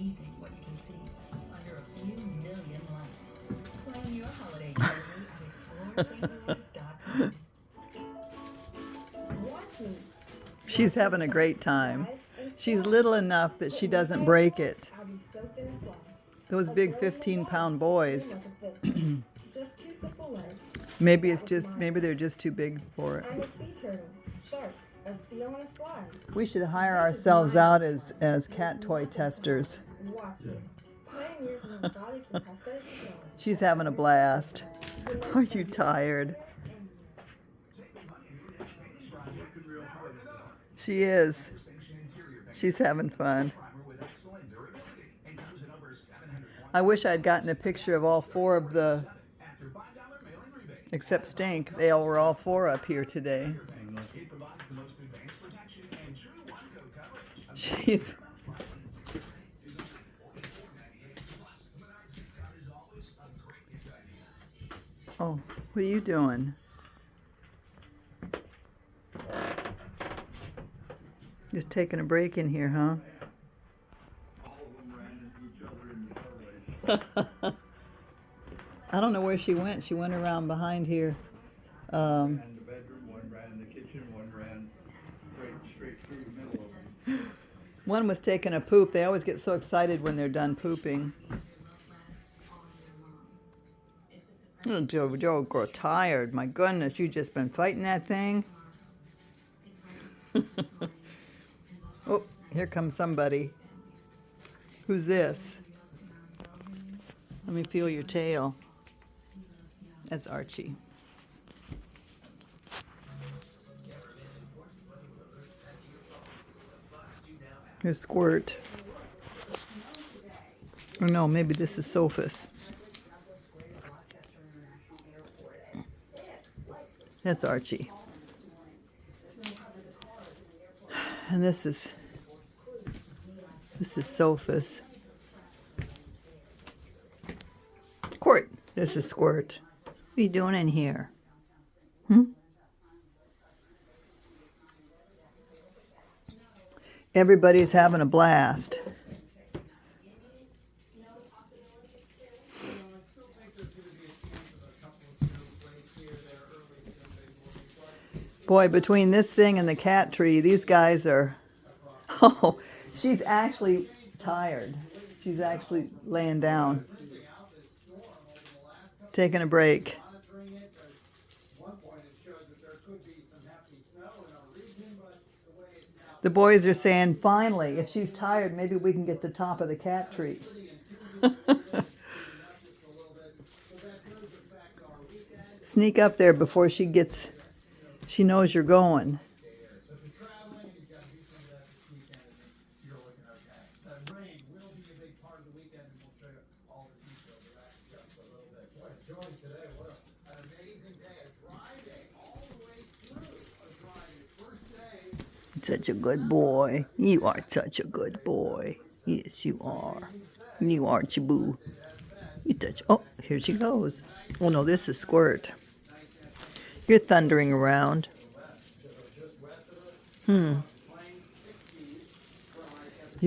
amazing what you can see under a few million lights. Plan your holiday getaway at exploresaintlouis.com. She's having a great time. She's little enough that she doesn't break it. Those big 15-pound boys. Maybe they're just too big for it. We should hire ourselves out as cat toy testers. She's having a blast. Are you tired? She is. She's having fun. I wish I'd gotten a picture of all four of the, except Stink. They all were all four up here today. Jeez. Oh, what are you doing? Just taking a break in here, huh? I don't know where she went. She went around behind here. One ran in the bedroom, one ran in the kitchen, one ran straight through the middle of them. One was taking a poop. They always get so excited when they're done pooping. Oh, Joe, grow tired. My goodness, you just been fighting that thing. Oh, here comes somebody. Who's this? Let me feel your tail. That's Archie. Here's Squirt. Or no, maybe this is Sophus. That's Archie. And this is Sophus. Squirt. This is Squirt. What are you doing in here? Everybody's having a blast. Boy, between this thing and the cat tree, these guys are... Oh, she's actually tired. She's actually laying down. Taking a break. The boys are saying, finally, if she's tired, maybe we can get the top of the cat tree. Sneak up there before she knows you're going. Such a good boy. You are such a good boy. Yes, you are. You are, Chiboo. You touch. Oh, here she goes. Oh no, this is Squirt. You're thundering around. You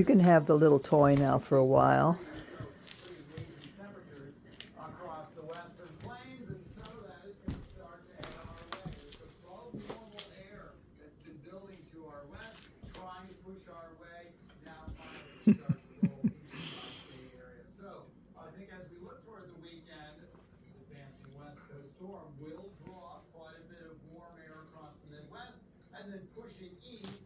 can have the little toy now for a while. Storm will draw quite a bit of warm air across the Midwest and then pushing east